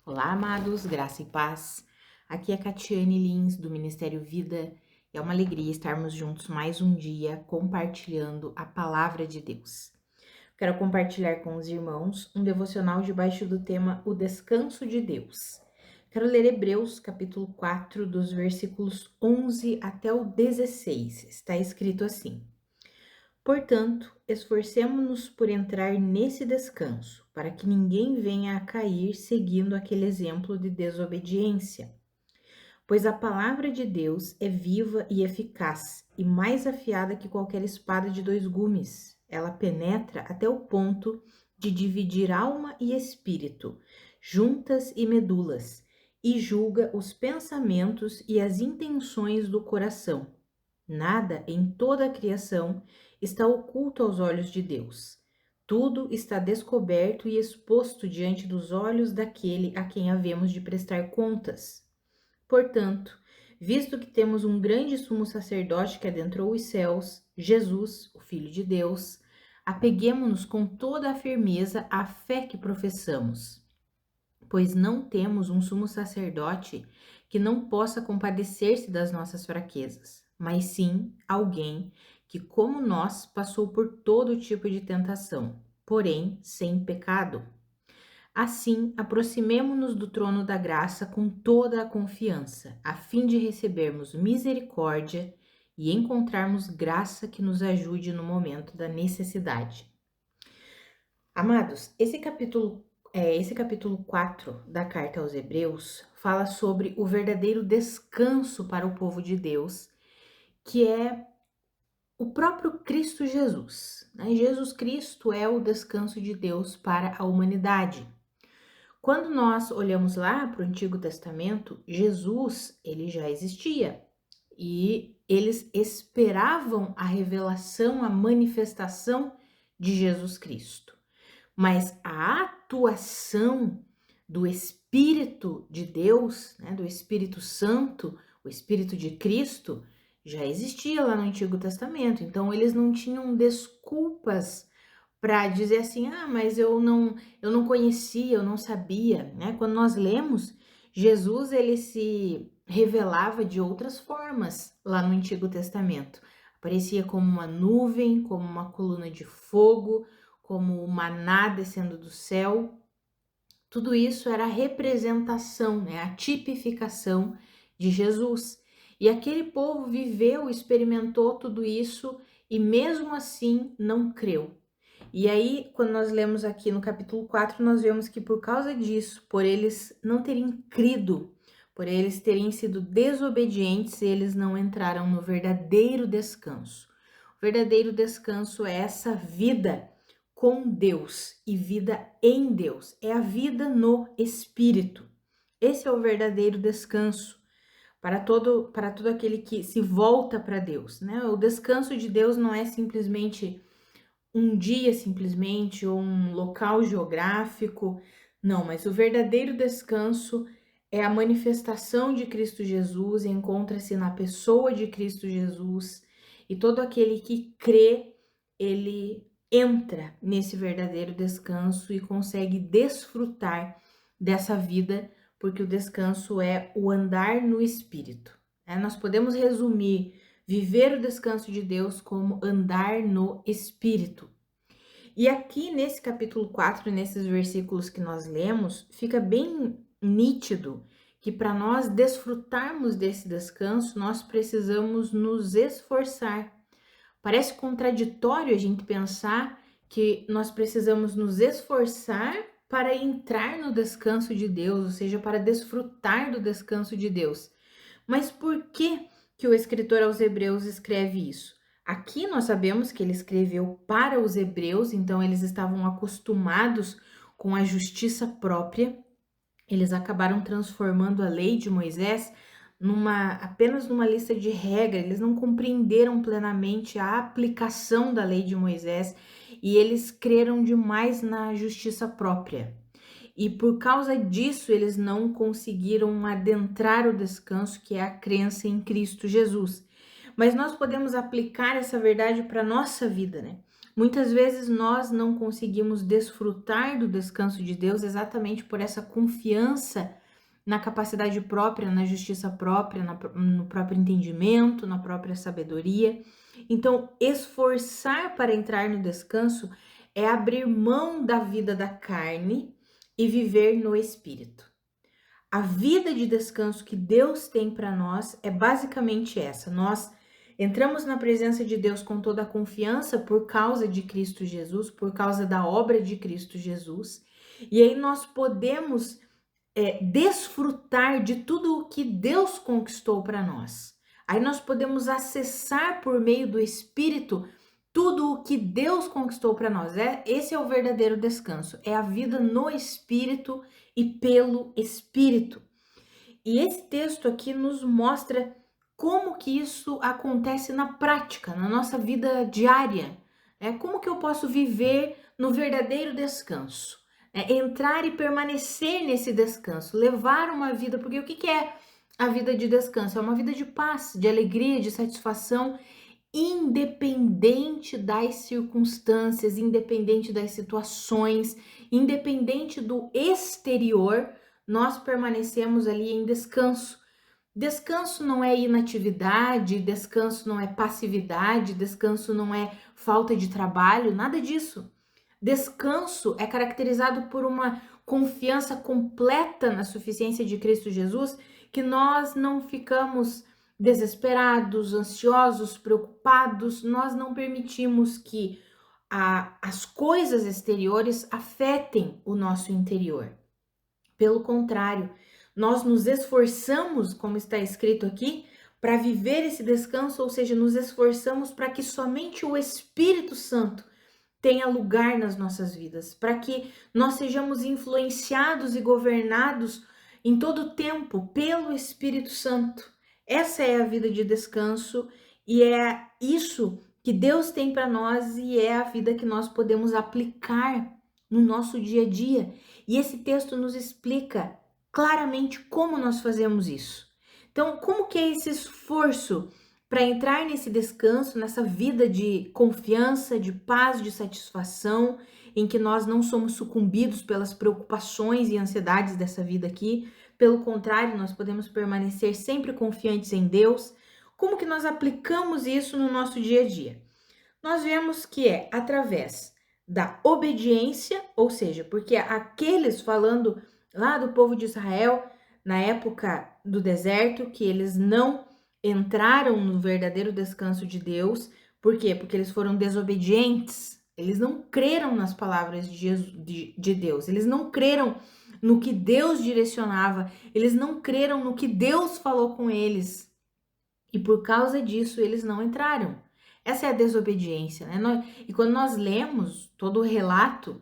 Olá, amados, graça e paz. Aqui é Catiane Lins, do Ministério Vida. É uma alegria estarmos juntos mais um dia compartilhando a palavra de Deus. Quero compartilhar com os irmãos um devocional debaixo do tema O Descanso de Deus. Quero ler Hebreus, capítulo 4, dos versículos 11 até o 16. Está escrito assim: Portanto, esforcemo-nos por entrar nesse descanso, para que ninguém venha a cair seguindo aquele exemplo de desobediência. Pois a palavra de Deus é viva e eficaz, e mais afiada que qualquer espada de dois gumes. Ela penetra até o ponto de dividir alma e espírito, juntas e medulas, e julga os pensamentos e as intenções do coração. Nada em toda a criação está oculto aos olhos de Deus. Tudo está descoberto e exposto diante dos olhos daquele a quem havemos de prestar contas. Portanto, visto que temos um grande sumo sacerdote que adentrou os céus, Jesus, o Filho de Deus, apeguemo-nos com toda a firmeza à fé que professamos, pois não temos um sumo sacerdote que não possa compadecer-se das nossas fraquezas, mas sim alguém que, como nós, passou por todo tipo de tentação, porém sem pecado. Assim, aproximemo-nos do trono da graça com toda a confiança, a fim de recebermos misericórdia e encontrarmos graça que nos ajude no momento da necessidade. Amados, esse capítulo 4 da carta aos Hebreus fala sobre o verdadeiro descanso para o povo de Deus, que é o próprio Cristo Jesus, né? Jesus Cristo é o descanso de Deus para a humanidade. Quando nós olhamos lá para o Antigo Testamento, Jesus, ele já existia e eles esperavam a revelação, a manifestação de Jesus Cristo. Mas a atuação do Espírito de Deus, né, do Espírito Santo, o Espírito de Cristo, já existia lá no Antigo Testamento. Então, eles não tinham desculpas para dizer assim, mas eu não conhecia, eu não sabia, né? Quando nós lemos, Jesus, ele se revelava de outras formas lá no Antigo Testamento. Aparecia como uma nuvem, como uma coluna de fogo, como o maná descendo do céu. Tudo isso era a representação, né? A tipificação de Jesus. E aquele povo viveu, experimentou tudo isso e mesmo assim não creu. E aí, quando nós lemos aqui no capítulo 4, nós vemos que por causa disso, por eles não terem crido, por eles terem sido desobedientes, eles não entraram no verdadeiro descanso. O verdadeiro descanso é essa vida com Deus e vida em Deus, é a vida no Espírito. Esse é o verdadeiro descanso para todo aquele que se volta para Deus, né? O descanso de Deus não é simplesmente um dia simplesmente ou um local geográfico, não, mas o verdadeiro descanso é a manifestação de Cristo Jesus, encontra-se na pessoa de Cristo Jesus, e todo aquele que crê, ele entra nesse verdadeiro descanso e consegue desfrutar dessa vida, porque o descanso é o andar no Espírito. Nós podemos resumir viver o descanso de Deus como andar no Espírito. E aqui nesse capítulo 4, nesses versículos que nós lemos, fica bem nítido que para nós desfrutarmos desse descanso, nós precisamos nos esforçar. Parece contraditório a gente pensar que nós precisamos nos esforçar para entrar no descanso de Deus, ou seja, para desfrutar do descanso de Deus. Mas por que o escritor aos Hebreus escreve isso? Aqui nós sabemos que ele escreveu para os hebreus, então eles estavam acostumados com a justiça própria. Eles acabaram transformando a lei de Moisés apenas numa lista de regras. Eles não compreenderam plenamente a aplicação da lei de Moisés e eles creram demais na justiça própria. E por causa disso, eles não conseguiram adentrar o descanso, que é a crença em Cristo Jesus. Mas nós podemos aplicar essa verdade para a nossa vida, né? Muitas vezes nós não conseguimos desfrutar do descanso de Deus exatamente por essa confiança na capacidade própria, na justiça própria, no próprio entendimento, na própria sabedoria. Então, esforçar para entrar no descanso é abrir mão da vida da carne e viver no espírito. A vida de descanso que Deus tem para nós é basicamente essa. Nós entramos na presença de Deus com toda a confiança por causa de Cristo Jesus, por causa da obra de Cristo Jesus, e aí nós podemos desfrutar de tudo o que Deus conquistou para nós. Aí nós podemos acessar por meio do Espírito tudo o que Deus conquistou para nós. Esse é o verdadeiro descanso, é a vida no Espírito e pelo Espírito. E esse texto aqui nos mostra como que isso acontece na prática, na nossa vida diária. Como que eu posso viver no verdadeiro descanso? Entrar e permanecer nesse descanso, levar uma vida, porque o que é a vida de descanso? É uma vida de paz, de alegria, de satisfação, independente das circunstâncias, independente das situações, independente do exterior, nós permanecemos ali em descanso. Descanso não é inatividade, descanso não é passividade, descanso não é falta de trabalho, nada disso. Descanso é caracterizado por uma confiança completa na suficiência de Cristo Jesus, que nós não ficamos desesperados, ansiosos, preocupados, nós não permitimos que as coisas exteriores afetem o nosso interior. Pelo contrário, nós nos esforçamos, como está escrito aqui, para viver esse descanso, ou seja, nos esforçamos para que somente o Espírito Santo tenha lugar nas nossas vidas, para que nós sejamos influenciados e governados em todo o tempo pelo Espírito Santo. Essa é a vida de descanso e é isso que Deus tem para nós e é a vida que nós podemos aplicar no nosso dia a dia. E esse texto nos explica claramente como nós fazemos isso. Então, como que é esse esforço para entrar nesse descanso, nessa vida de confiança, de paz, de satisfação, em que nós não somos sucumbidos pelas preocupações e ansiedades dessa vida aqui. Pelo contrário, nós podemos permanecer sempre confiantes em Deus. Como que nós aplicamos isso no nosso dia a dia? Nós vemos que é através da obediência, ou seja, porque aqueles, falando lá do povo de Israel, na época do deserto, que eles não entraram no verdadeiro descanso de Deus. Por quê? Porque eles foram desobedientes, eles não creram nas palavras de Deus, eles não creram no que Deus direcionava, eles não creram no que Deus falou com eles, e por causa disso eles não entraram. Essa é a desobediência, né? E quando nós lemos todo o relato,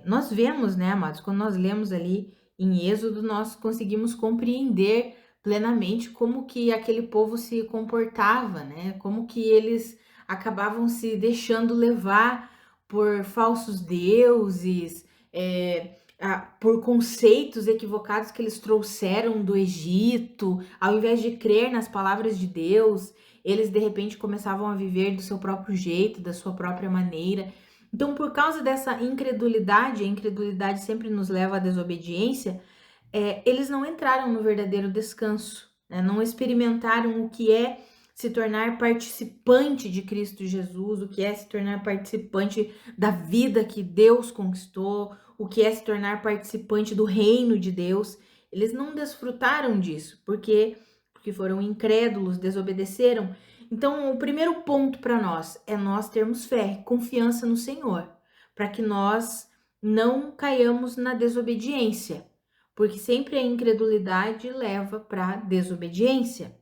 nós vemos, né, amados, quando nós lemos ali em Êxodo, nós conseguimos compreender plenamente como que aquele povo se comportava, né? Como que eles acabavam se deixando levar por falsos deuses, por conceitos equivocados que eles trouxeram do Egito. Ao invés de crer nas palavras de Deus, eles de repente começavam a viver do seu próprio jeito, da sua própria maneira. Então, por causa dessa incredulidade, a incredulidade sempre nos leva à desobediência, eles não entraram no verdadeiro descanso, né? Não experimentaram o que é se tornar participante de Cristo Jesus, o que é se tornar participante da vida que Deus conquistou, o que é se tornar participante do reino de Deus. Eles não desfrutaram disso, porque foram incrédulos, desobedeceram. Então, o primeiro ponto para nós é nós termos fé, confiança no Senhor, para que nós não caiamos na desobediência, porque sempre a incredulidade leva para desobediência.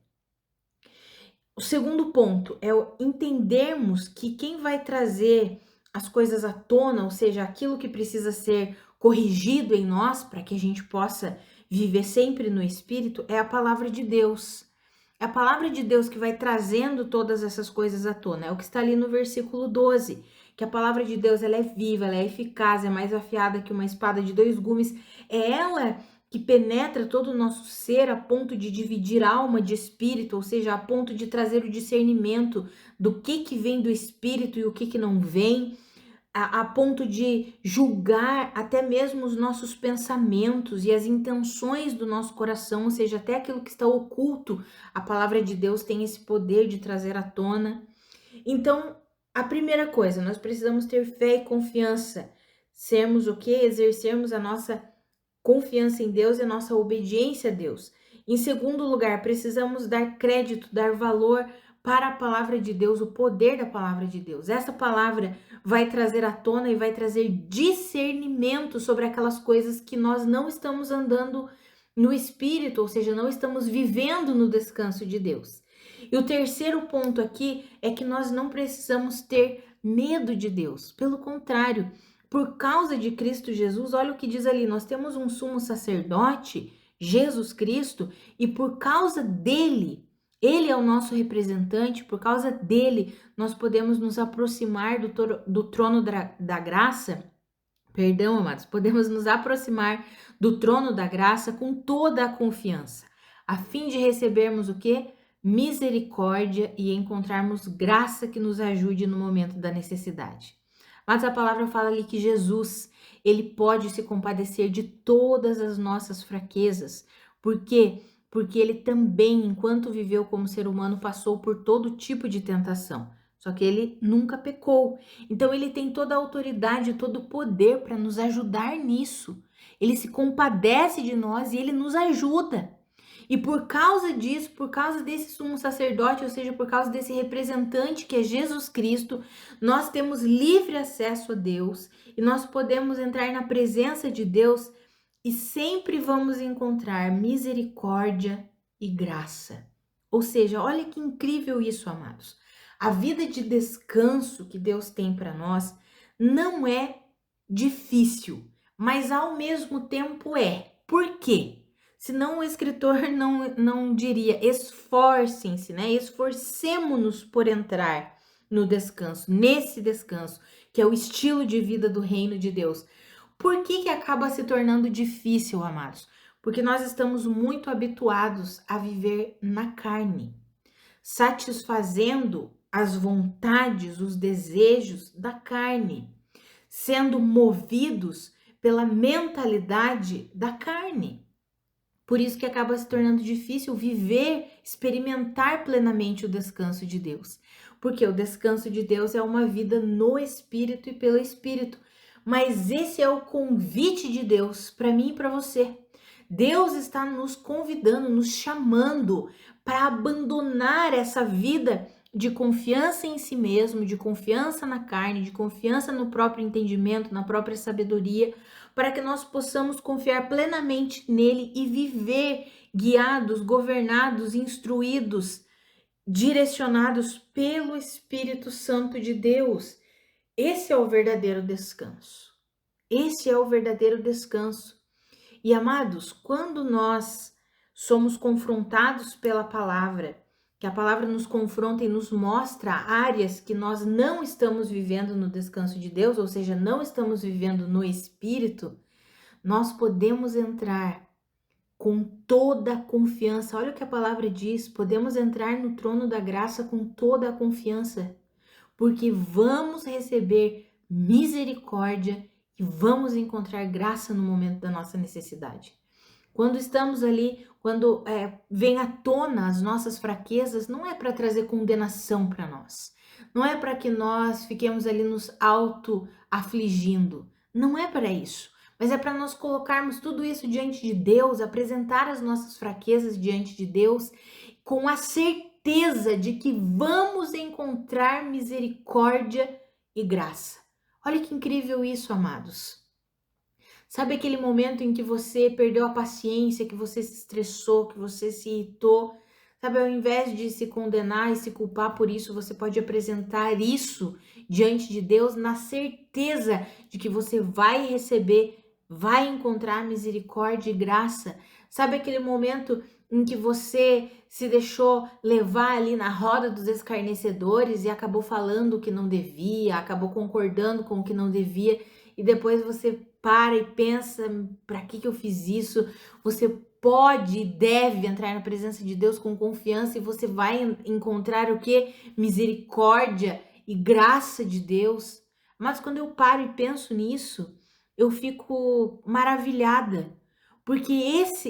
O segundo ponto é entendermos que quem vai trazer as coisas à tona, ou seja, aquilo que precisa ser corrigido em nós para que a gente possa viver sempre no Espírito, é a palavra de Deus. É a palavra de Deus que vai trazendo todas essas coisas à tona. É o que está ali no versículo 12, que a palavra de Deus ela é viva, ela é eficaz, é mais afiada que uma espada de dois gumes. É ela que penetra todo o nosso ser a ponto de dividir alma de espírito, ou seja, a ponto de trazer o discernimento do que vem do espírito e o que não vem, a ponto de julgar até mesmo os nossos pensamentos e as intenções do nosso coração, ou seja, até aquilo que está oculto, a palavra de Deus tem esse poder de trazer à tona. Então, a primeira coisa, nós precisamos ter fé e confiança, sermos o quê? Exercermos a nossa confiança em Deus e a nossa obediência a Deus. Em segundo lugar, precisamos dar crédito, dar valor para a palavra de Deus, o poder da palavra de Deus. Essa palavra vai trazer à tona e vai trazer discernimento sobre aquelas coisas que nós não estamos andando no espírito, ou seja, não estamos vivendo no descanso de Deus. E o terceiro ponto aqui é que nós não precisamos ter medo de Deus. Pelo contrário, por causa de Cristo Jesus, olha o que diz ali, nós temos um sumo sacerdote, Jesus Cristo, e por causa dele, ele é o nosso representante, por causa dele, nós podemos nos aproximar do trono da graça, perdão, amados, podemos nos aproximar do trono da graça com toda a confiança, a fim de recebermos o quê? Misericórdia e encontrarmos graça que nos ajude no momento da necessidade. Mas a palavra fala ali que Jesus, ele pode se compadecer de todas as nossas fraquezas. Por quê? Porque ele também, enquanto viveu como ser humano, passou por todo tipo de tentação. Só que ele nunca pecou. Então ele tem toda a autoridade, todo o poder para nos ajudar nisso. Ele se compadece de nós e ele nos ajuda. E por causa disso, por causa desse sumo sacerdote, ou seja, por causa desse representante que é Jesus Cristo, nós temos livre acesso a Deus e nós podemos entrar na presença de Deus e sempre vamos encontrar misericórdia e graça. Ou seja, olha que incrível isso, amados. A vida de descanso que Deus tem para nós não é difícil, mas ao mesmo tempo é. Por quê? Senão o escritor não diria esforcem-se, né? Esforcemo-nos por entrar no descanso, nesse descanso, que é o estilo de vida do reino de Deus. Por que acaba se tornando difícil, amados? Porque nós estamos muito habituados a viver na carne, satisfazendo as vontades, os desejos da carne, sendo movidos pela mentalidade da carne. Por isso que acaba se tornando difícil viver, experimentar plenamente o descanso de Deus. Porque o descanso de Deus é uma vida no Espírito e pelo Espírito. Mas esse é o convite de Deus para mim e para você. Deus está nos convidando, nos chamando para abandonar essa vida de confiança em si mesmo, de confiança na carne, de confiança no próprio entendimento, na própria sabedoria, para que nós possamos confiar plenamente nele e viver guiados, governados, instruídos, direcionados pelo Espírito Santo de Deus. Esse é o verdadeiro descanso. Esse é o verdadeiro descanso. E amados, quando nós somos confrontados pela palavra, que a palavra nos confronta e nos mostra áreas que nós não estamos vivendo no descanso de Deus, ou seja, não estamos vivendo no Espírito, nós podemos entrar com toda a confiança. Olha o que a palavra diz, podemos entrar no trono da graça com toda a confiança, porque vamos receber misericórdia e vamos encontrar graça no momento da nossa necessidade. Quando estamos ali, quando vem à tona as nossas fraquezas, não é para trazer condenação para nós. Não é para que nós fiquemos ali nos auto-afligindo. Não é para isso. Mas é para nós colocarmos tudo isso diante de Deus, apresentar as nossas fraquezas diante de Deus, com a certeza de que vamos encontrar misericórdia e graça. Olha que incrível isso, amados. Sabe aquele momento em que você perdeu a paciência, que você se estressou, que você se irritou? Sabe, ao invés de se condenar e se culpar por isso, você pode apresentar isso diante de Deus na certeza de que você vai receber, vai encontrar misericórdia e graça. Sabe aquele momento em que você se deixou levar ali na roda dos escarnecedores e acabou falando o que não devia, acabou concordando com o que não devia, e depois você para e pensa, para que eu fiz isso? Você pode e deve entrar na presença de Deus com confiança e você vai encontrar o que? Misericórdia e graça de Deus. Mas quando eu paro e penso nisso, eu fico maravilhada, porque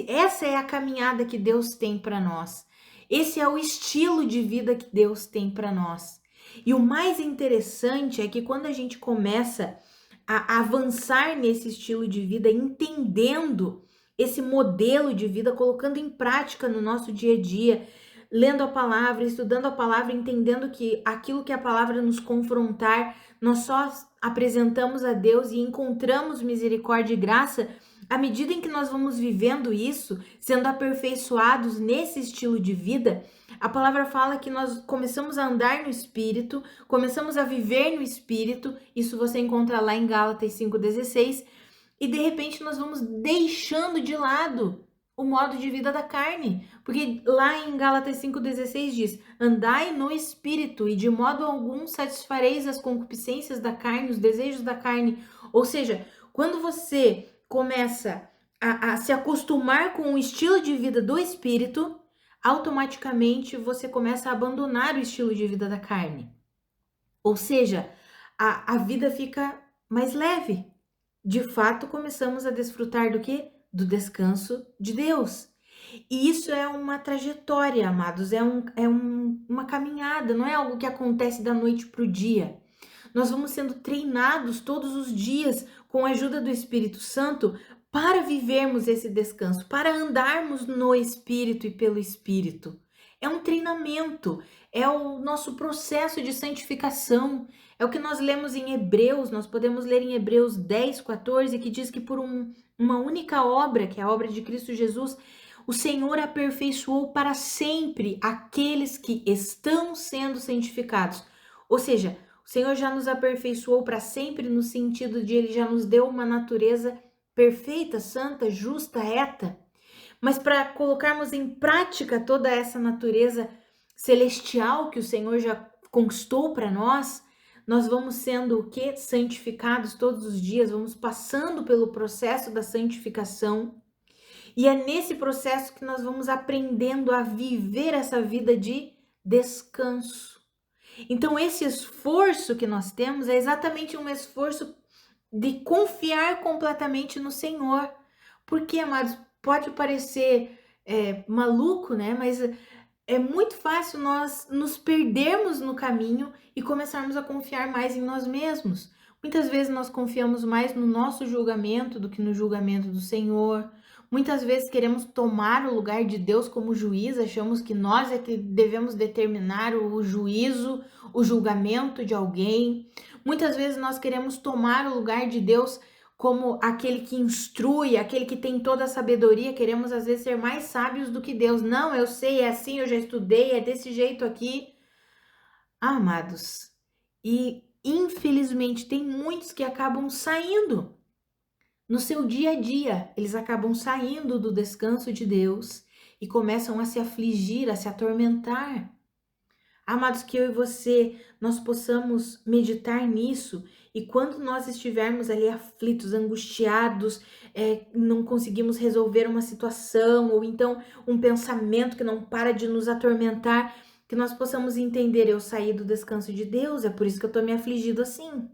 essa é a caminhada que Deus tem para nós. Esse é o estilo de vida que Deus tem para nós. E o mais interessante é que quando a gente começa a avançar nesse estilo de vida, entendendo esse modelo de vida, colocando em prática no nosso dia a dia, lendo a palavra, estudando a palavra, entendendo que aquilo que a palavra nos confrontar, nós só apresentamos a Deus e encontramos misericórdia e graça à medida em que nós vamos vivendo isso, sendo aperfeiçoados nesse estilo de vida. A palavra fala que nós começamos a andar no Espírito, começamos a viver no Espírito, isso você encontra lá em Gálatas 5,16, e de repente nós vamos deixando de lado o modo de vida da carne, porque lá em Gálatas 5,16 diz: andai no Espírito e de modo algum satisfareis as concupiscências da carne, os desejos da carne. Ou seja, quando você começa a se acostumar com o estilo de vida do Espírito, automaticamente você começa a abandonar o estilo de vida da carne. Ou seja, a vida fica mais leve. De fato, começamos a desfrutar do quê? Do descanso de Deus. E isso é uma trajetória, amados, uma caminhada, não é algo que acontece da noite para o dia. Nós vamos sendo treinados todos os dias com a ajuda do Espírito Santo para vivermos esse descanso, para andarmos no Espírito e pelo Espírito. É um treinamento, é o nosso processo de santificação. É o que nós lemos em Hebreus, nós podemos ler em Hebreus 10, 14, que diz que por uma única obra, que é a obra de Cristo Jesus, o Senhor aperfeiçoou para sempre aqueles que estão sendo santificados. Ou seja, o Senhor já nos aperfeiçoou para sempre no sentido de Ele já nos deu uma natureza perfeita, santa, justa, reta. Mas para colocarmos em prática toda essa natureza celestial que o Senhor já conquistou para nós, nós vamos sendo o quê? Santificados todos os dias, vamos passando pelo processo da santificação. E é nesse processo que nós vamos aprendendo a viver essa vida de descanso. Então, esse esforço que nós temos é exatamente um esforço de confiar completamente no Senhor. Porque, amados, pode parecer maluco, né? Mas é muito fácil nós nos perdermos no caminho e começarmos a confiar mais em nós mesmos. Muitas vezes nós confiamos mais no nosso julgamento do que no julgamento do Senhor. Muitas vezes queremos tomar o lugar de Deus como juiz, achamos que nós é que devemos determinar o juízo, o julgamento de alguém. Muitas vezes nós queremos tomar o lugar de Deus como aquele que instrui, aquele que tem toda a sabedoria. Queremos às vezes ser mais sábios do que Deus. Não, eu sei, é assim, eu já estudei, é desse jeito aqui. Amados, e infelizmente tem muitos que acabam saindo no seu dia a dia, eles acabam saindo do descanso de Deus e começam a se afligir, a se atormentar. Amados, que eu e você, nós possamos meditar nisso e quando nós estivermos ali aflitos, angustiados, não conseguimos resolver uma situação ou então um pensamento que não para de nos atormentar, que nós possamos entender, eu saí do descanso de Deus, é por isso que eu estou me afligindo assim.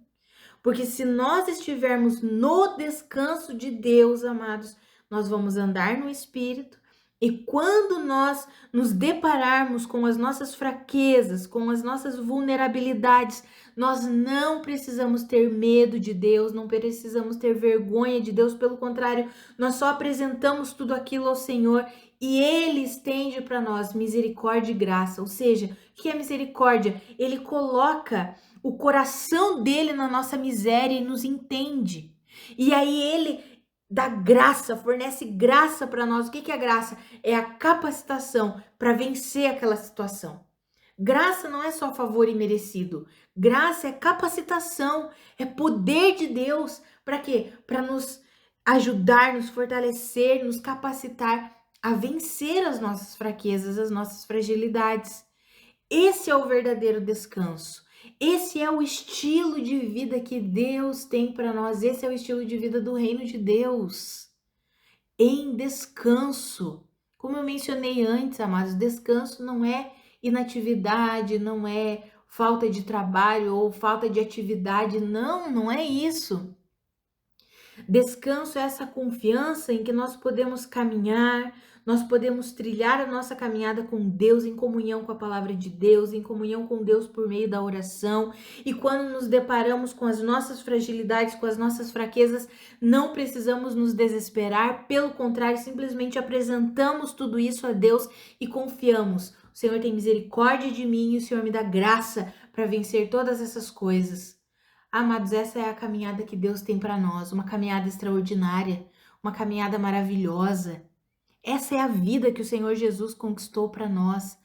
Porque se nós estivermos no descanso de Deus, amados, nós vamos andar no Espírito. E quando nós nos depararmos com as nossas fraquezas, com as nossas vulnerabilidades, nós não precisamos ter medo de Deus, não precisamos ter vergonha de Deus, pelo contrário, nós só apresentamos tudo aquilo ao Senhor e Ele estende para nós misericórdia e graça. Ou seja, o que é misericórdia? Ele coloca o coração dele na nossa miséria e nos entende. E aí ele dá graça, fornece graça para nós. O que é graça? É a capacitação para vencer aquela situação. Graça não é só favor imerecido. Graça é capacitação, é poder de Deus. Para quê? Para nos ajudar, nos fortalecer, nos capacitar a vencer as nossas fraquezas, as nossas fragilidades. Esse é o verdadeiro descanso. Esse é o estilo de vida que Deus tem para nós, esse é o estilo de vida do reino de Deus, em descanso. Como eu mencionei antes, amados, descanso não é inatividade, não é falta de trabalho ou falta de atividade, não, não é isso. Descanso é essa confiança em que nós podemos caminhar, nós podemos trilhar a nossa caminhada com Deus, em comunhão com a palavra de Deus, em comunhão com Deus por meio da oração. E quando nos deparamos com as nossas fragilidades, com as nossas fraquezas, não precisamos nos desesperar, pelo contrário, simplesmente apresentamos tudo isso a Deus e confiamos. O Senhor tem misericórdia de mim e o Senhor me dá graça para vencer todas essas coisas. Amados, essa é a caminhada que Deus tem para nós, uma caminhada extraordinária, uma caminhada maravilhosa. Essa é a vida que o Senhor Jesus conquistou para nós.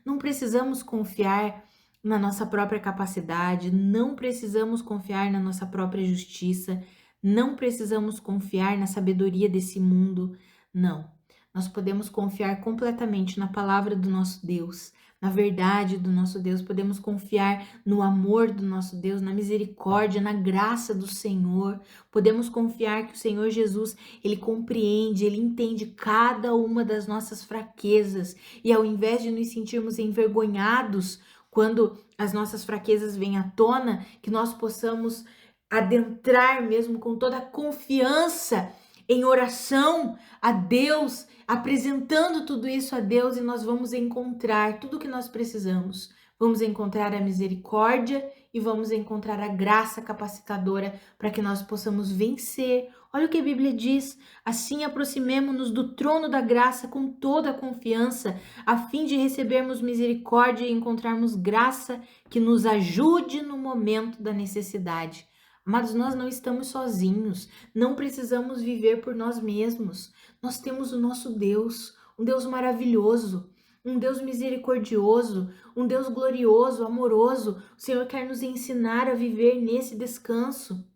Não precisamos confiar na nossa própria capacidade, não precisamos confiar na nossa própria justiça, não precisamos confiar na sabedoria desse mundo. Não. Nós podemos confiar completamente na palavra do nosso Deus, na verdade do nosso Deus, podemos confiar no amor do nosso Deus, na misericórdia, na graça do Senhor. Podemos confiar que o Senhor Jesus, ele compreende, ele entende cada uma das nossas fraquezas e ao invés de nos sentirmos envergonhados quando as nossas fraquezas vêm à tona, que nós possamos adentrar mesmo com toda a confiança em oração a Deus, apresentando tudo isso a Deus, e nós vamos encontrar tudo o que nós precisamos. Vamos encontrar a misericórdia e vamos encontrar a graça capacitadora para que nós possamos vencer. Olha o que a Bíblia diz: assim aproximemo-nos do trono da graça com toda a confiança, a fim de recebermos misericórdia e encontrarmos graça que nos ajude no momento da necessidade. Amados, nós não estamos sozinhos, não precisamos viver por nós mesmos. Nós temos o nosso Deus, um Deus maravilhoso, um Deus misericordioso, um Deus glorioso, amoroso. O Senhor quer nos ensinar a viver nesse descanso.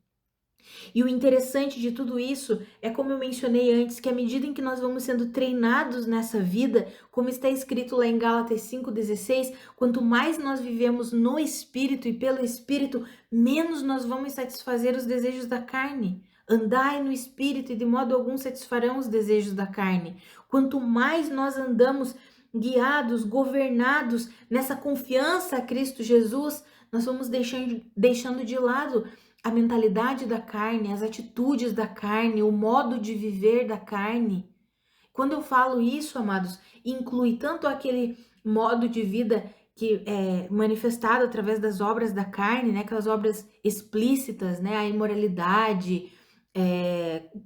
E o interessante de tudo isso é, como eu mencionei antes, que à medida em que nós vamos sendo treinados nessa vida, como está escrito lá em Gálatas 5,16, quanto mais nós vivemos no Espírito e pelo Espírito, menos nós vamos satisfazer os desejos da carne. Andai no Espírito e de modo algum satisfarão os desejos da carne. Quanto mais nós andamos guiados, governados nessa confiança a Cristo Jesus, nós vamos deixando de lado a mentalidade da carne, as atitudes da carne, o modo de viver da carne. Quando eu falo isso, amados, inclui tanto aquele modo de vida que é manifestado através das obras da carne, né? Aquelas obras explícitas, né? A imoralidade,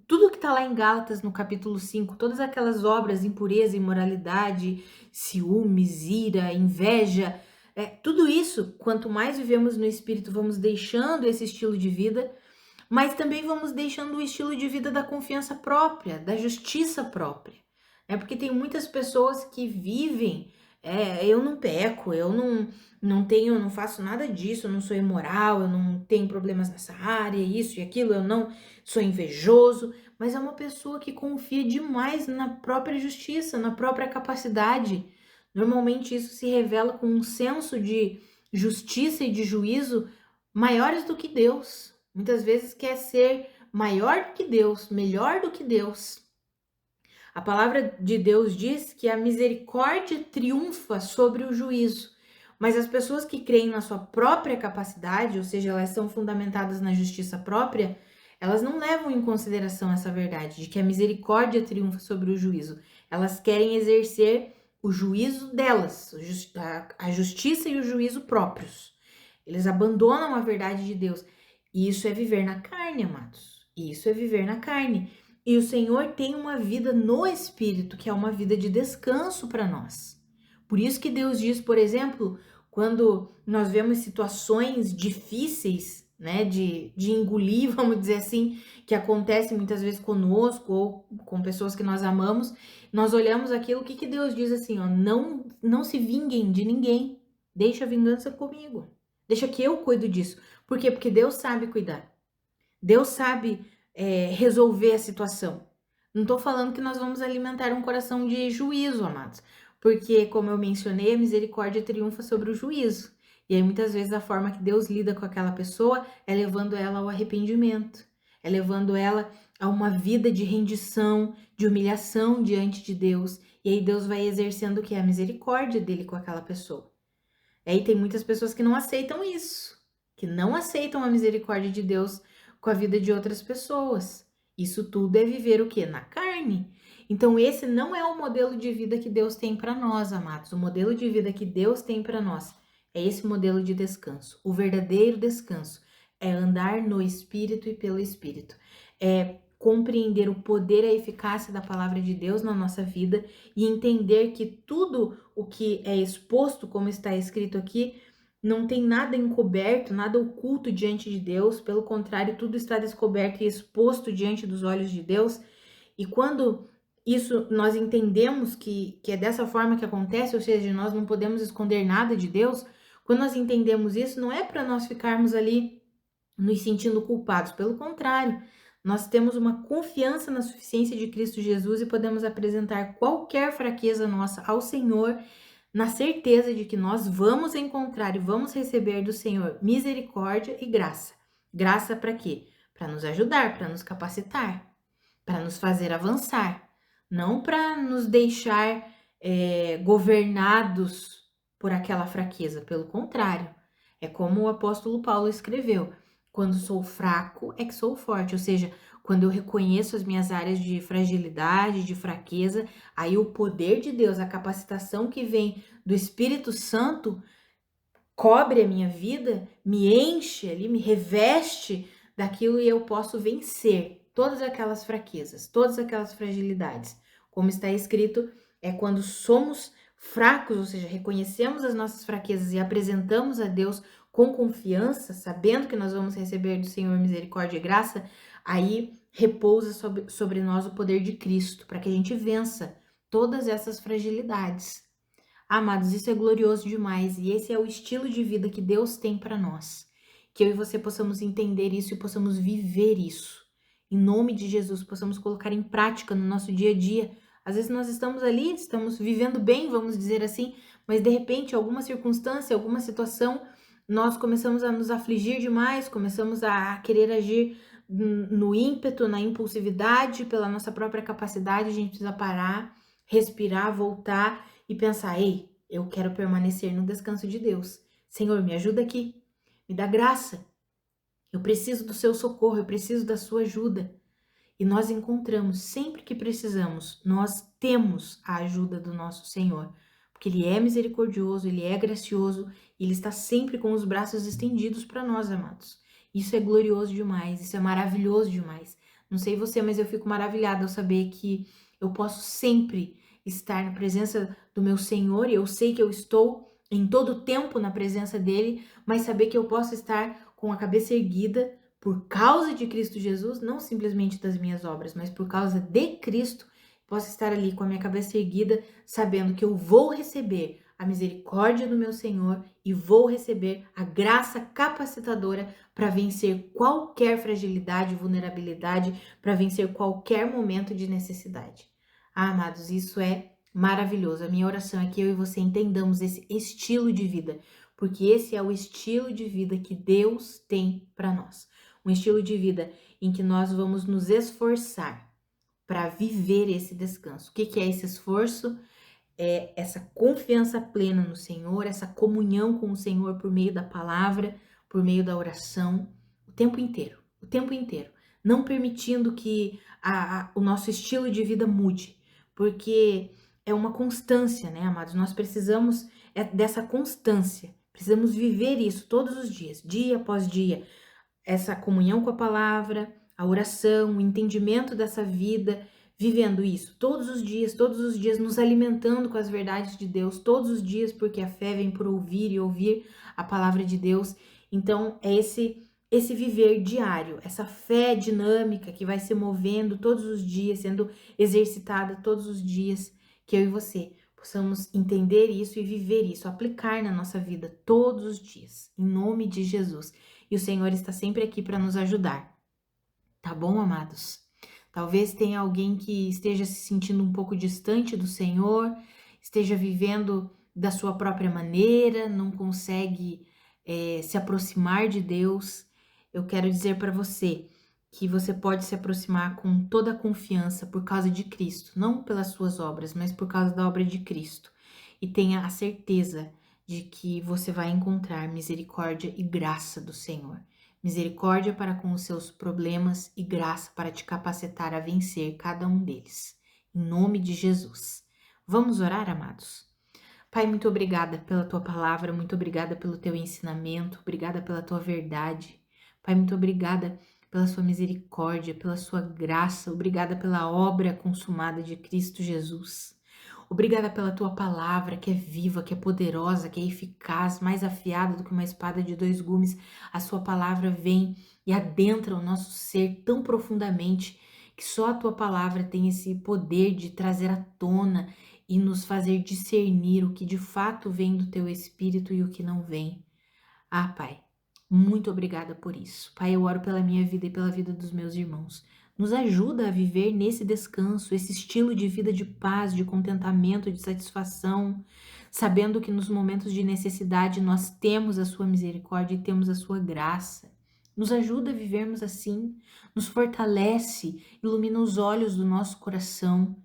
tudo que está lá em Gálatas no capítulo 5, todas aquelas obras, impureza, imoralidade, ciúmes, ira, inveja, tudo isso, quanto mais vivemos no Espírito, vamos deixando esse estilo de vida, mas também vamos deixando o estilo de vida da confiança própria, da justiça própria. Porque tem muitas pessoas que vivem, eu não peco, eu não tenho, não faço nada disso, eu não sou imoral, eu não tenho problemas nessa área, isso e aquilo, eu não sou invejoso, mas é uma pessoa que confia demais na própria justiça, na própria capacidade. Normalmente isso se revela com um senso de justiça e de juízo maiores do que Deus. Muitas vezes quer ser maior do que Deus, melhor do que Deus. A palavra de Deus diz que a misericórdia triunfa sobre o juízo, mas as pessoas que creem na sua própria capacidade, ou seja, elas são fundamentadas na justiça própria, elas não levam em consideração essa verdade de que a misericórdia triunfa sobre o juízo. Elas querem exercer o juízo delas, a justiça e o juízo próprios. Eles abandonam a verdade de Deus. E isso é viver na carne, amados. Isso é viver na carne. E o Senhor tem uma vida no Espírito, que é uma vida de descanso para nós. Por isso que Deus diz, por exemplo, quando nós vemos situações difíceis, né, de engolir, vamos dizer assim, que acontece muitas vezes conosco ou com pessoas que nós amamos, nós olhamos aquilo, o que Deus diz assim, ó, não se vinguem de ninguém, deixa a vingança comigo, deixa que eu cuido disso. Por quê? Porque Deus sabe cuidar, Deus sabe resolver a situação. Não tô falando que nós vamos alimentar um coração de juízo, amados, porque, como eu mencionei, a misericórdia triunfa sobre o juízo. E aí, muitas vezes, a forma que Deus lida com aquela pessoa é levando ela ao arrependimento, é levando ela a uma vida de rendição, de humilhação diante de Deus. E aí, Deus vai exercendo o que é a misericórdia dele com aquela pessoa. E aí, tem muitas pessoas que não aceitam isso, que não aceitam a misericórdia de Deus com a vida de outras pessoas. Isso tudo é viver o quê? Na carne. Então, esse não é o modelo de vida que Deus tem para nós, amados. O modelo de vida que Deus tem para nós é esse modelo de descanso. O verdadeiro descanso é andar no Espírito e pelo Espírito. É compreender o poder e a eficácia da palavra de Deus na nossa vida e entender que tudo o que é exposto, como está escrito aqui, não tem nada encoberto, nada oculto diante de Deus. Pelo contrário, tudo está descoberto e exposto diante dos olhos de Deus. E quando isso nós entendemos que é dessa forma que acontece, ou seja, nós não podemos esconder nada de Deus, quando nós entendemos isso, não é para nós ficarmos ali nos sentindo culpados, pelo contrário, nós temos uma confiança na suficiência de Cristo Jesus e podemos apresentar qualquer fraqueza nossa ao Senhor, na certeza de que nós vamos encontrar e vamos receber do Senhor misericórdia e graça. Graça para quê? Para nos ajudar, para nos capacitar, para nos fazer avançar, não para nos deixar governados por aquela fraqueza, pelo contrário. É como o apóstolo Paulo escreveu: quando sou fraco é que sou forte, ou seja, quando eu reconheço as minhas áreas de fragilidade, de fraqueza, aí o poder de Deus, a capacitação que vem do Espírito Santo cobre a minha vida, me enche ali, me reveste daquilo e eu posso vencer todas aquelas fraquezas, todas aquelas fragilidades. Como está escrito, é quando somos fracos, ou seja, reconhecemos as nossas fraquezas e apresentamos a Deus com confiança, sabendo que nós vamos receber do Senhor misericórdia e graça, aí repousa sobre nós o poder de Cristo, para que a gente vença todas essas fragilidades. Amados, isso é glorioso demais e esse é o estilo de vida que Deus tem para nós. Que eu e você possamos entender isso e possamos viver isso. Em nome de Jesus, possamos colocar em prática no nosso dia a dia. Às vezes nós estamos ali, estamos vivendo bem, vamos dizer assim, mas de repente, alguma circunstância, alguma situação, nós começamos a nos afligir demais, começamos a querer agir no ímpeto, na impulsividade, pela nossa própria capacidade. A gente precisa parar, respirar, voltar e pensar: ei, eu quero permanecer no descanso de Deus. Senhor, me ajuda aqui, me dá graça. Eu preciso do seu socorro, eu preciso da sua ajuda. E nós encontramos, sempre que precisamos, nós temos a ajuda do nosso Senhor, porque Ele é misericordioso, Ele é gracioso, e Ele está sempre com os braços estendidos para nós, amados. Isso é glorioso demais, isso é maravilhoso demais. Não sei você, mas eu fico maravilhada ao saber que eu posso sempre estar na presença do meu Senhor, e eu sei que eu estou em todo o tempo na presença dEle, mas saber que eu posso estar com a cabeça erguida, por causa de Cristo Jesus, não simplesmente das minhas obras, mas por causa de Cristo, posso estar ali com a minha cabeça erguida, sabendo que eu vou receber a misericórdia do meu Senhor e vou receber a graça capacitadora para vencer qualquer fragilidade, vulnerabilidade, para vencer qualquer momento de necessidade. Ah, amados, isso é maravilhoso. A minha oração é que eu e você entendamos esse estilo de vida, porque esse é o estilo de vida que Deus tem para nós. Um estilo de vida em que nós vamos nos esforçar para viver esse descanso. O que é esse esforço? É essa confiança plena no Senhor, essa comunhão com o Senhor por meio da palavra, por meio da oração, o tempo inteiro. Não permitindo que o nosso estilo de vida mude, porque é uma constância, né, amados? Nós precisamos dessa constância, precisamos viver isso todos os dias, dia após dia, essa comunhão com a palavra, a oração, o entendimento dessa vida, vivendo isso todos os dias nos alimentando com as verdades de Deus, todos os dias, porque a fé vem por ouvir e ouvir a palavra de Deus. Então, é esse viver diário, essa fé dinâmica que vai se movendo todos os dias, sendo exercitada todos os dias, que eu e você possamos entender isso e viver isso, aplicar na nossa vida todos os dias, em nome de Jesus. E o Senhor está sempre aqui para nos ajudar. Tá bom, amados? Talvez tenha alguém que esteja se sentindo um pouco distante do Senhor, esteja vivendo da sua própria maneira, não consegue se aproximar de Deus, eu quero dizer para você que você pode se aproximar com toda a confiança por causa de Cristo, não pelas suas obras, mas por causa da obra de Cristo. E tenha a certeza de que você vai encontrar misericórdia e graça do Senhor. Misericórdia para com os seus problemas e graça para te capacitar a vencer cada um deles. Em nome de Jesus. Vamos orar, amados? Pai, muito obrigada pela tua palavra, muito obrigada pelo teu ensinamento, obrigada pela tua verdade. Pai, muito obrigada pela sua misericórdia, pela sua graça, obrigada pela obra consumada de Cristo Jesus. Obrigada pela tua palavra, que é viva, que é poderosa, que é eficaz, mais afiada do que uma espada de dois gumes. A sua palavra vem e adentra o nosso ser tão profundamente que só a tua palavra tem esse poder de trazer à tona e nos fazer discernir o que de fato vem do teu espírito e o que não vem. Ah, Pai, muito obrigada por isso. Pai, eu oro pela minha vida e pela vida dos meus irmãos. Nos ajuda a viver nesse descanso, esse estilo de vida de paz, de contentamento, de satisfação, sabendo que nos momentos de necessidade nós temos a sua misericórdia e temos a sua graça. Nos ajuda a vivermos assim, nos fortalece, ilumina os olhos do nosso coração.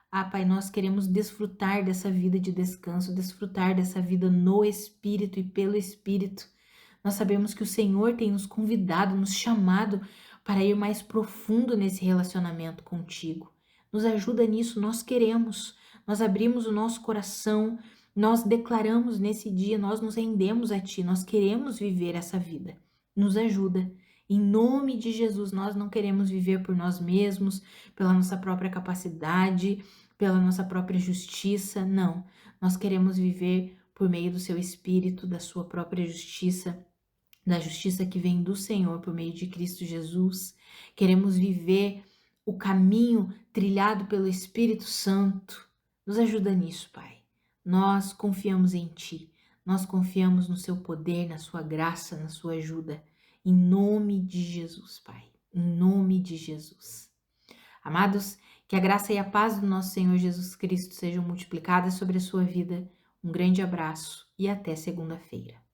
Ah, Pai, nós queremos desfrutar dessa vida de descanso, desfrutar dessa vida no Espírito e pelo Espírito. Nós sabemos que o Senhor tem nos convidado, nos chamado para ir mais profundo nesse relacionamento contigo. Nos ajuda nisso, nós queremos. Nós abrimos o nosso coração, nós declaramos nesse dia, nós nos rendemos a Ti, nós queremos viver essa vida. Nos ajuda. Em nome de Jesus, nós não queremos viver por nós mesmos, pela nossa própria capacidade, pela nossa própria justiça, não. Nós queremos viver por meio do Seu Espírito, da Sua própria justiça, da justiça que vem do Senhor por meio de Cristo Jesus. Queremos viver o caminho trilhado pelo Espírito Santo. Nos ajuda nisso, Pai. Nós confiamos em Ti. Nós confiamos no Seu poder, na Sua graça, na Sua ajuda. Em nome de Jesus, Pai. Em nome de Jesus. Amados, que a graça e a paz do nosso Senhor Jesus Cristo sejam multiplicadas sobre a sua vida. Um grande abraço e até segunda-feira.